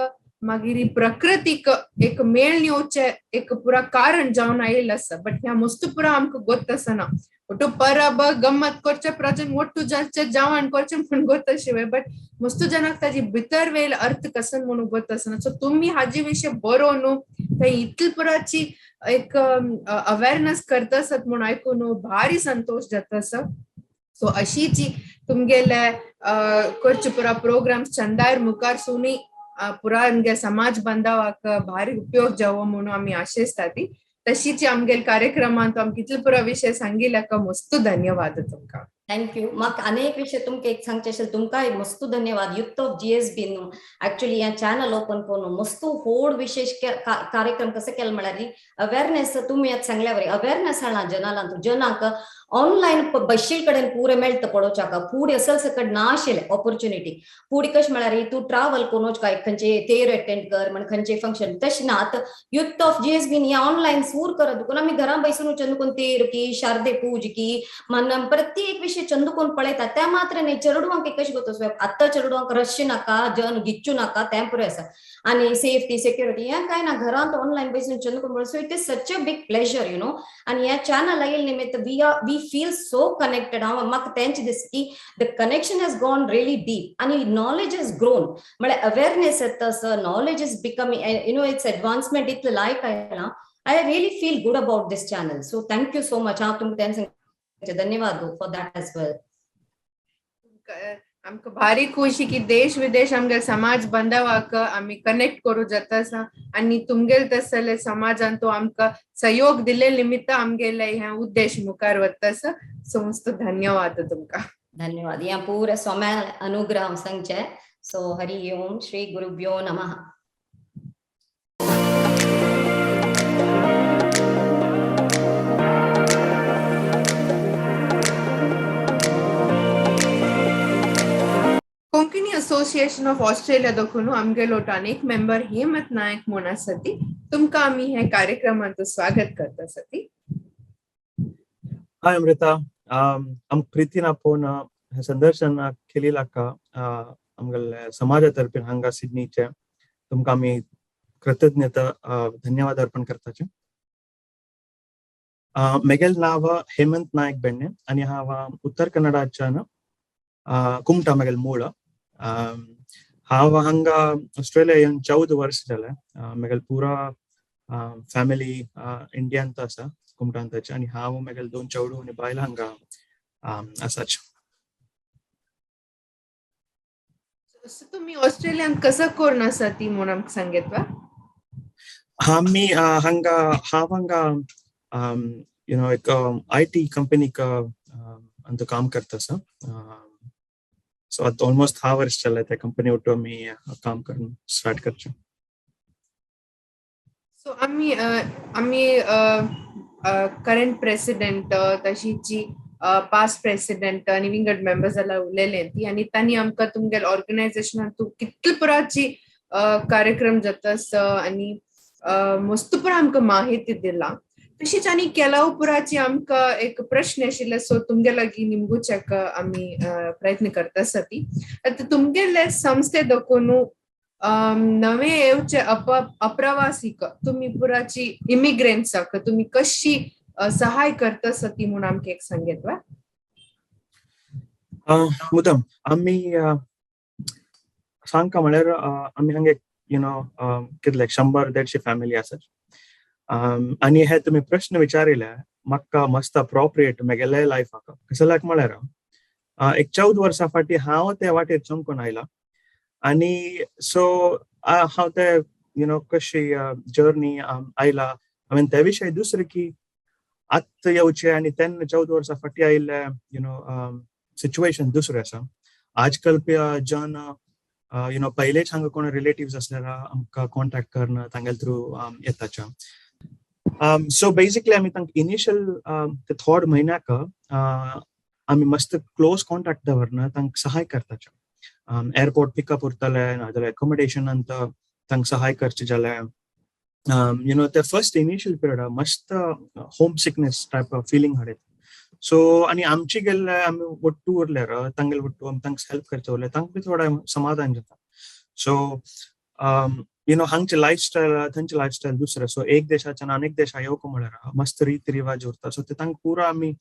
मागीर प्रकृतीक एक मेळ येवचे एक पुरा कारण जावन आयिल्लें आसा बट ह्या मस्त पुरा आमकां गोत आसना ಒಟ್ಟು परब गम्मत करचे प्रजन ಒಟ್ಟು जाचे जेवण करचे म्हणून गोत शिवाय बट मस्त जनाक ताजी भितर वेल अर्थ कसन म्हणून गोत आसना सो तुम्ही हाजे विशय बरो न्हू थंय इतली पुराची एक अवेअरनेस करता आसत म्हणून आयकून भारी संतोष जाता आसा सो अशी जी तुमगेले करचे पुरा प्रोग्राम्स चंदायर मुखार सुनी पुरा समाज बांधवाक भारी उपयोग जावो म्हणून आम्ही आशेस्ता ती तशीच आमगेल कार्यक्रमांत आमकां कितले पुरा विशय सांगिल्ल्याक मस्त धन्यवाद तुमकां थँक्यू म्हाका अनेक विषय तुमकां एक सांगचे आशिल्ले तुमकांय मस्त धन्यवाद युथ ऑफ जीएसबी न्हू एक्चुअली हें चॅनल ओपन करून मस्त व्हड विशेष कार्यक्रम कसो केलो म्हळ्यार अवेअरनेस तुम्ही आतां सांगल्या बरें अवेअरनेस हाडना जनांक ऑनलायन बशील कडेन पुरे मेळटा पळोवच्याक फुडें असल सकट ना आशिल्लें ऑपॉर्च्युनिटी फुडें कशें म्हळ्यार तूं ट्रॅव्हल करून वचपाक खंयचे तेर अटेंड कर म्हण खंयचे फंक्शन तशें ना आतां युथ ऑफ जीएसबी हें ऑनलायन सूर करत देखून आमी घरा बसून चंदुकून तेर की शारदे पूज की मन प्रत्येक विषय चंदुकून पळयता त्या मात्र न्ही चेडवांक कशें करता आतां चेडवांक रश्य नाका जन गिच्चू नाका तें पुरे आसा आनी सेफ्टी सिक्युरिटी हें कांय ना घरांत ऑनलायन बसून चंदुकून पळय so it is such a big pleasure you know आनी ह्या चॅनल आयिल्ले निमित्त वी फील सो कनेक्टेड म्हाका तेंच दिसता की the connection has gone really deep आनी नॉलेज हॅज ग्रोन म्हळ्यार अवेअरनेस येता sir knowledge is becoming you know it's advancement इतलें लायक आयला I really feel good about this channel so thank you so much हांव तुमकां तें धन्यवाद फॉर दॅट एज वेल आमकां भारी खुशी की देश विदेश आमगे समाज बांधवाक आमी कनेक्ट करू जाता आसा आनी तुमगेले तसले समाजान तो आमकां सहयोग दिले निमित्त आमगेले ह्या उद्देश मुखार वता आसा सो मस्त धन्यवाद तुमकां धन्यवाद या पूरे सोम्या अनुग्रह सांगचे सो हरि ओम श्री गुरुभ्यो नमः कोंकणी असोसिएशन ऑफ ऑस्ट्रेलिया देखून आमगेलो अनेक मेंबर हेमंत नायक म्हूण आसा ती तुमकां आमी हे कार्यक्रमांत स्वागत करता आसा ती हाय अमृता आम प्रीतीन आपोवन हे संदर्शन केलेलाक आमगेले समाजा तर्फे हांगा सिडनीचे तुमकां आमी कृतज्ञता धन्यवाद अर्पण करताचे मेगेल नाव हेमंत नायक बेण्णे आनी हांव उत्तर कन्नडाच्यान कुमटा मेगेल मूळ हांव हांगा ऑस्ट्रेलिया येवन 14 वर्स जाले मेगेल पुरा फॅमिली इंडियांत आसा कुमटांताचे आनी हांव मेगेल 2 चेडूं आनी बायल हांगा आसाच तुम्ही ऑस्ट्रेलियान कसं करून आसा ती म्हूण आमकां सांगेत वा आमी हांगा हांव हांगा यू नो एक IT कंपनीक अंत काम करता आसा सो आतां ऑलमोस्ट 6 वर्स जाले त्या कंपनी वटू आमी काम करून स्टार्ट करचे सो आमी करंट प्रेसिडेंट तशीच जी पास्ट प्रेसिडेंट आनी विंगड मेंबर्स जाल्यार उलयले ती आनी तांणी आमकां तुमगेल्या ऑर्गनायझेशनान तूं कितले पुराची कार्यक्रम जाता आसा आनी मस्त पुरा आमकां माहिती दिला तशीच आनी केलाव पुराची आमकां एक प्रश्न आशिल्ले सो तुमगे लागीं निमगुच्याक आमी प्रयत्न करता आसा ती आतां तुमगेले संस्थे देखून नवे येवचे अप्रवासीक तुमी पुराची इमिग्रेंट्साक तुमी कशी सहाय करता आसा ती म्हूण आमकां एक सांगेत वा मुद्दम आमी सांगता म्हळ्यार आमी हांगा कितले 100-150 फॅमिली आसात आनी हे तुमी प्रश्न विचारिले म्हाका मस्त अप्रोप्रिएट म्हगेल्या लायफाक कशें लायक म्हळ्यार एक 14 वर्सां फाटीं हांव ते वाटेर चमकून आयला आनी सो हांव ते कशी जर्नी आयला ते विशयी दुसरें की आत्ता येवचे आनी तेन्ना 14 वर्सां फाटीं आयिल्ले सिच्युएशन दुसरें आसा आजकाल जन पयलेच हांगा कोण रिलेटिव्स असल्यार आमकां कॉन्टॅक्ट करना तांगेल थ्रू येताचे सो बेसिकली आमी तांकां इनिशियल ते थोड म्हयन्याक आमी मस्त क्लोज कॉन्टॅक्ट दवरना तांकां सहाय करताचे एअरपोर्ट पिकअप उरतले नाजाल्यार एकोमोडेशनांत तांकां सहाय करचे जाल्यार ते फर्स्ट इनिशियल पिरियड मस्त homesickness type of feeling हाडत सो आनी आमची गेल्ले आमी वट्टू उरल्यार तांगेल वट्टू आमी तांकां हेल्प करचे उरले तांकां बी थोडें समाधान जाता सो हांगचे लायफस्टायल थंयचे लायफस्टायल दुसरें सो एक देशाच्यान आनीक देशा येवंक म्हळ्यार मस्त रीत रिवाज उरता सो ते तांकां पुरो आमी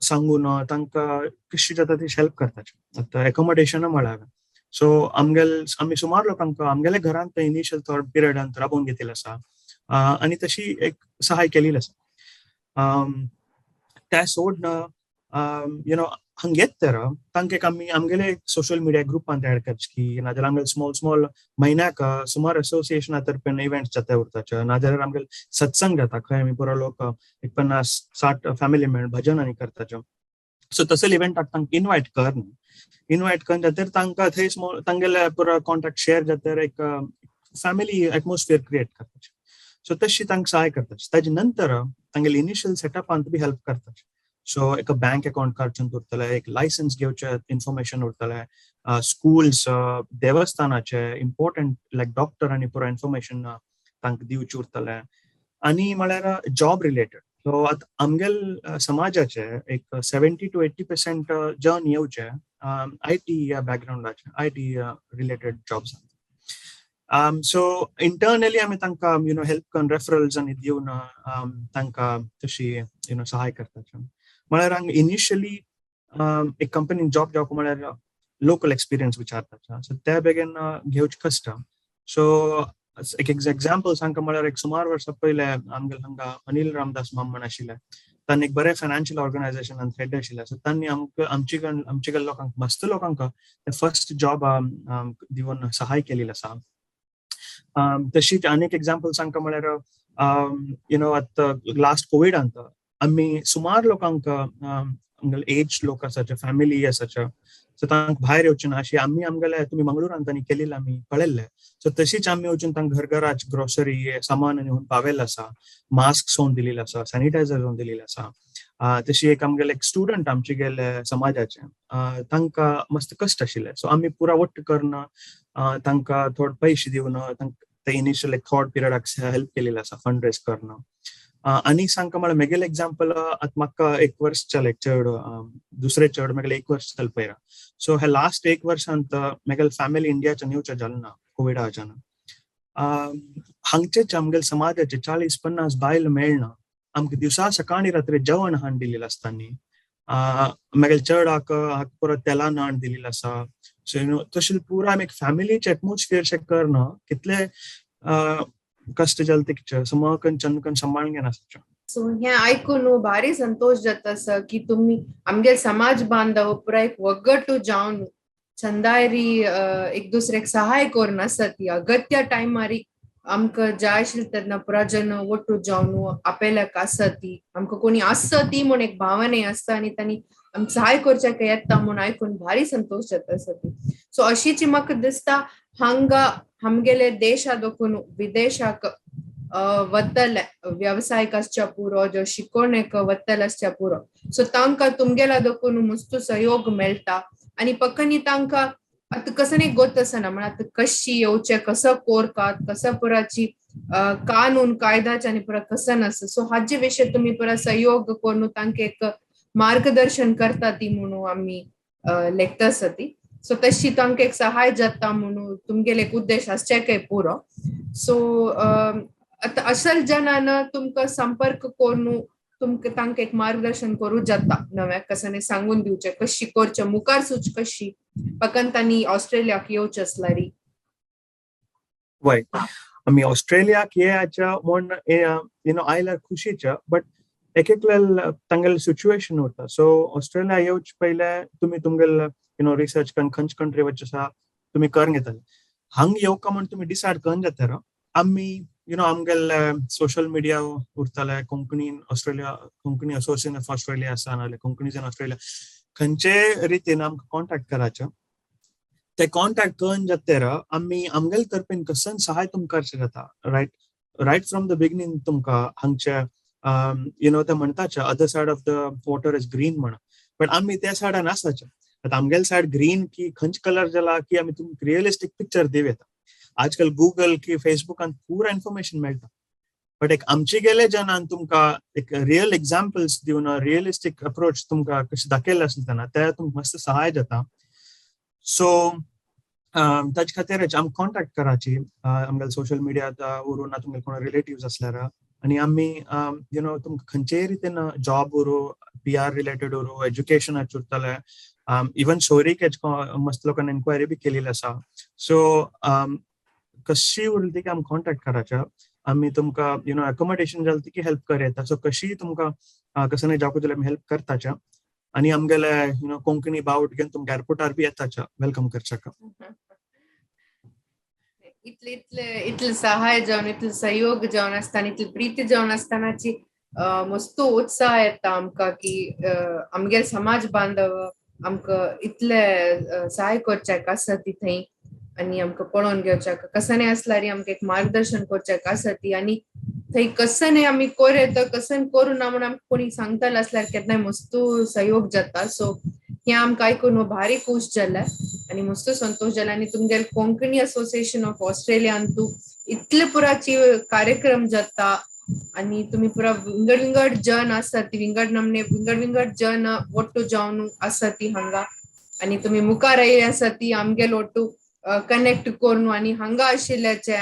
सांगून तांकां कशी जाता ती हेल्प करताचे आतां एकोमोडेशन म्हळ्यार सो आमी सुमार लोकांक आमगेल्या घरांत इनिशियल थोड पिरियडांत राबोवन घेतिल्लें आसा आनी तशी एक सहाय केलेली आसा ते सोड हांगा येत तर तांकां एक आमी आमगेले सोशल मिडिया ग्रुपांत एड करचे की नाजाल्यार आमगेले स्मॉल म्हयन्याक सुमार असोसिएशना तर्फे इव्हेंट्स जाता उरताचे नाजाल्यार आमगेले सत्संग जाता खंय आमी पुरो लोक 50-60 फॅमिली मेळून भजन आनी करताचे सो तसले इव्हेंटाक तांकां इन्वायट करून जाल्यार तांकां थंय तांगेले पुरो कॉन्टॅक्ट शेअर जाल्यार एक फॅमिली एटमॉस्फियर क्रिएट करताचे सो तशी तांकां सहाय करताचे ताजे नंतर तांगेले इनिशियल सेटअपांत बी हेल्प करताचे सो एक बँक अकाउंट काडचें उरतले एक लायसन्स घेवचे इन्फॉर्मेशन उरतले स्कूल्स देवस्थानाचे इम्पॉर्टंट लायक डॉक्टर आनी पुरो इन्फॉर्मेशन तांकां दिवचे उरतले आनी म्हळ्यार जॉब रिलेटेड सो आतां आमगेल समाजाचे एक 70-80% जन येवचे IT ह्या बॅकग्राउंडाचे IT related jobs so internally आमी तांकां हेल्प करून रेफरल्स आनी दिवन तांकां तशी सहाय करताचे म्हळ्यार हांगा इनिशियली एक कंपनीन जॉब घेवप म्हळ्यार लोकल एक्सपिरियन्स विचारता सो ते बेगीन घेवचे कश्ट सो एक एक्झाम्पल सांगता म्हळ्यार एक सुमार वर्सां पयले आमगेले हांगा अनिल रामदास मामण आशिल्ले तांणी एक बरे फायनान्शियल ऑर्गनायझेशनान हेड आशिल्ले सो तांणी आमचे लोकांक मस्त लोकांक फर्स्ट जॉब दिवन सहाय केलेली आसा तशीच आनीक एक्झाम्पल सांगता म्हळ्यार आतां लास्ट कोविडांत आमी सुमार लोकांक एज लोक आसाचे फॅमिली आसाचे सो तांकां भायर येवचे ना अशी आमी आमगेले तुमी मंगळुरांत तांणी केलेले आमी पळयल्ले सो तशीच आमी वचून तांकां घरघराच ग्रोसरी सामान आनी पावयल्लें आसा मास्क सोन दिलेले आसा सॅनिटायझर सोन दिलेले आसा तशी एक आमगेले एक स्टुडंट आमचे गेले समाजाचे तांकां मस्त कश्ट आशिल्ले सो आमी पुरा वट्ट करून तांकां थोडे पयशे दिवन तांकां इनिशियल एक थोड पिरियडाक हेल्प केलेले आसा फंड रेज करून आनी सांगता म्हळ्यार म्हगेलें एक्झाम्पल आतां म्हाका 1 वर्स जालें चड दुसरें चड म्हगेलें 1 वर्स जालें पयरा सो हे लास्ट 1 वर्सांत म्हगेले फॅमिली इंडियाच्यान येवचें जालें ना कोविडाच्यान हांगचेच आमगेले समाजाचे 40-50 बायल मेळना आमकां दिवसा सकाळी रात्री जेवण हाड दिलेलें आसता न्ही म्हगेले चड हाका परत तेला नाण दिलेलें आसा सो तशें पुरो आमी एक फॅमिलीचे एटमॉस्फियर चेक करना कितले कष्ट जालें तें समकन चंदकन सांबाळून घेवन आसचें सो हे आयकून भारी संतोष जाता सर की तुम्ही आमगे समाज बांधव पुरा एक वगट जावन चंदायरी एक दुसरेक सहाय करून आसत ती अगत्य टायमार आमकां जाय आशिल्लें तेन्ना पुरा जन वट्टू जावन आपेल्याक आसत ती आमकां कोणी आसत ती म्हूण एक भावने आसता आनी तांणी आमकां सहाय करच्याक येता म्हूण आयकून भारी संतोष जाता सर ती सो अशीच म्हाका दिसता हांगा आमगेले देशा दोखून विदेशाक वतले व्यावसायिक आसच्या पुरो जो शिकोवणेक वतले आसच्या पुरो सो तांकां तुमगेला दोखून मस्त सहयोग मेळटा आनी पक्कानी तांकां आतां कसं एक गोत आसना म्हण आतां कशी येवचे कसं कोरतात कसं पुराची कानून कायदाचे आनी पुरा कसं आसा सो हाजे विशय तुम्ही पुरा सहयोग करून तांकां एक मार्गदर्शन करता ती म्हणून आमी लेखता आसा ती सो तशी तांकां एक सहाय जाता म्हणून तुमगेले एक उद्देश आसचें पुरो सो आतां असल जनान तुमकां संपर्क करून तुमकां तांकां एक मार्गदर्शन करूं जाता नव्या कसाने सांगून दिवचें कशी करचें मुखार सुच कशी फकत तांणी ऑस्ट्रेलियाक येवचें आसल्यार वय आमी ऑस्ट्रेलियाक येयाच्या म्हूण आयल्यार खुशीच्या बट एक तांगेल सिच्युएशन उरता सो ऑस्ट्रेलिया येवचे पयले तुमी तुमगेल रिसर्च करून खंयचे कंट्री वचचे आसा तुमी करून घेतले हांग येवका म्हूण तुमी डिसायड करून जाता आमी आमगेल सोशल मिडिया उरताले Konkani Australia Konkani association of Australia आसा नाजाल्यार कोंकणीज इन ऑस्ट्रेलिया खंयचे रितीन आमकां कॉन्टॅक्ट कराचें ते कॉन्टॅक्ट करून जाता आमी आमगेल तर्फेन कसन सहाय तुमकां करचें जाता रायट फ्रॉम द बिगिनींग तुमकां हांगचे ते म्हणटाचे other side of the water is green म्हण बट आमी त्या सायडान आसाचे आतां आमगेल सायड ग्रीन की खंयचे कलर जाला की आमी तुमकां रिअलिस्टीक पिक्चर दिव येता आजकाल गूगल की फेसबुकान पुरा इन्फॉर्मेशन मेळटा बट एक आमचे गेले जेन्ना तुमकां एक रियल एग्जाम्पल्स दिवन रिअलिस्टीक अप्रोच तुमकां कशें दाखयलें आसलें तेन्ना ते तुमकां मस्त सहाय जाता सो ताचे खातीरच आमकां कॉन्टॅक्ट कराची आमगेल सोशल मिडिया उरून तुमगेल कोण रिलेटिव्स आसल्यार आनी आमी तुमकां खंयचेय रितीन जॉब उरूं PR रिलेटेड उरूं एज्युकेशनाचे उरतले इवन सोरीक मस्त लोकांनी एन्क्वायरी बी केलेली आसा सो कशी उरली ती आमकां कॉन्टॅक्ट कराचे आमी तुमकां अकोमोडेशन जालें ती हेल्प कर येता सो कशी तुमकां कसं जावं जाल्यार आमी हेल्प करताचे आनी आमगेले कोंकणी बावट घेवन तुमकां एअरपोर्टार बी येताचे वेलकम करच्याक इतले सहाय जावन इतले सहयोग जावन आसतना इतली प्रीती जावन आसतनाची मस्त उत्साह येता आमकां की आमगेर समाज बांधव आमकां इतले सहाय करच्याक आसा ती थंय आनी आमकां पळोवन घेवच्याक कसाने आसल्यार आमकां एक मार्गदर्शन करच्याक आसा ती आनी थंय कसाने आमी कोर येता कसन करूं ना म्हूण आमकां कोणी सांगताले आसल्यार केन्नाय मस्त सहयोग जाता सो हें आमकां आयकून भारी खूश जालें आनी मस्त संतोश जाला आनी तुमगेल कोंकणी असोसिएशन ऑफ ऑस्ट्रेलियान तूं इतले पुराची कार्यक्रम जाता आनी तुमी पुरा विंगड जन आसा ती विंगड जन ओट्टू जावन आसा ती हांगा आनी तुमी मुखार आयिल्ली आसा ती आमगेल ओट्टू कनेक्ट करून आनी हांगा आशिल्ल्याचे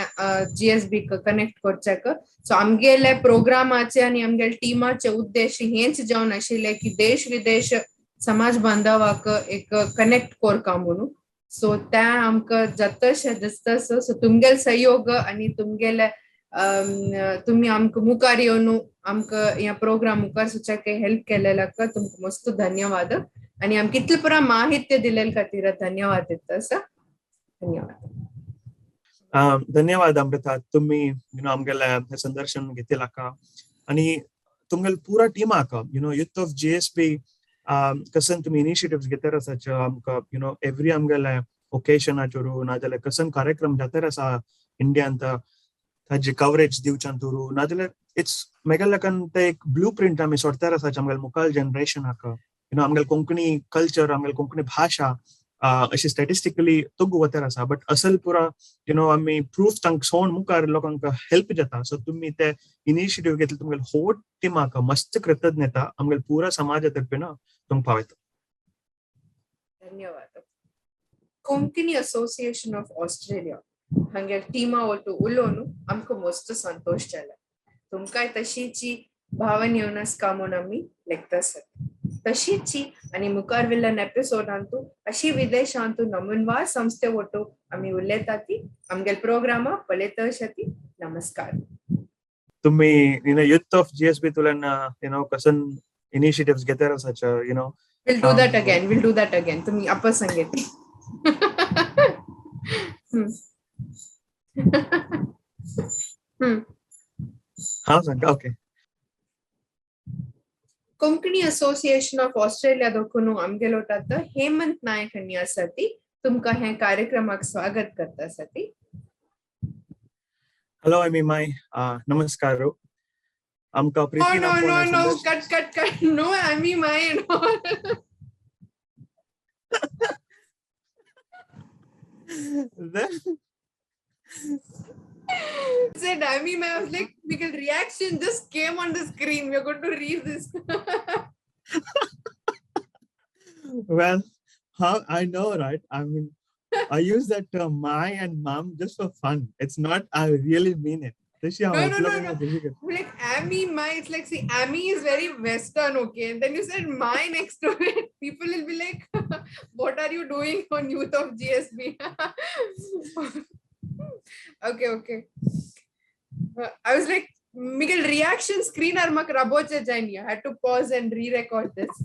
GSB कनेक्ट करच्याक सो आमगेले प्रोग्रामाचे आनी आमगेल टिमाचे उद्देश हेच जावन आशिल्ले की देश विदेश समाज बांधवाक एक कनेक्ट करका म्हणून सो त्या आमकां जातशें दिसता सो तुमगेल सहयोग आनी तुमगेले तुमी आमकां मुखार येवन आमकां ह्या प्रोग्राम मुखार सुचाक हेल्प केलेल्याक तुमकां मस्त धन्यवाद आनी आमकां इतले पुरा माहिती दिलेले खातीर धन्यवाद दिता सर धन्यवाद अमृता तुमी आमगेले संदर्शन घेतलाक आनी तुमगेल पुरा टिमाक यूथ ऑफ GSB कसन तुमी इनिशिएटिव्स घेतर आसाचे आमकां एवरी आमगेले ओकेशनाचेर नाजाल्यार कसन कार्यक्रम जातर आसा इंडियान ताजी कवरेज दिवच्यान तुरू नाजाल्यार इट्स मेगेलेकन ते एक ब्लू प्रिंट आमी सोडतर आसाचे आमगेल मुखार जनरेशनाक आमगेल कोंकणी कल्चर आमगेल कोंकणी भाशा अशी स्टॅटिस्टिकली तुग वतर आसा बट असल पुरा आमी प्रूफ तांकां सोन मुखार लोकांक हेल्प जाता सो तुमी ते इनिशिएटिव्ह घेतले तुमगेल होल टिमाक मस्त कृतज्ञता आमगेल पुरा समाजा तर्फे तुमकां पावयता धन्यवाद कोंकणी असोसिएशन ऑफ ऑस्ट्रेलिया हांगेल टिमा ओटू उलोवन आमकां मस्त संतोष जाला तुमकांय तशीची भावना येवन आसका म्हूण आमी लेखता आसात तशीची आनी मुखार विल्ल्यान एपिसोडांतू अशी विदेशांतू नमुनवार संस्थे ओटू आमी उलयता ती आमगेल प्रोग्रामा पळयता अशें ती नमस्कार तुमी यूथ ऑफ GSB तुल्यान कसन इनिशिएटिव्स घेतर आसाचे we'll do that again तुमी आपा सांगेत हां सांगा okay Konkani association of Australia दोखून आमगे लोटात हेमंत नायक हांणी आसा ती तुमकां हे कार्यक्रमाक स्वागत करता आसा ती हॅलो एमी माय नमस्कार आमकां Preeti no cut no Amy my no said Amy I was like because reaction just came on the screen we're going to read this well how I know right I mean I use that term my and mom just for fun it's not I really mean it Rishi, No. Like Amy, my, it's like, see, Amy is very Western, okay? And then you said my next to it. People will be like, what are you doing on Youth of GSB? Okay. I was like, Miguel, reaction screen armak raboche jaini. I had to pause and re-record this.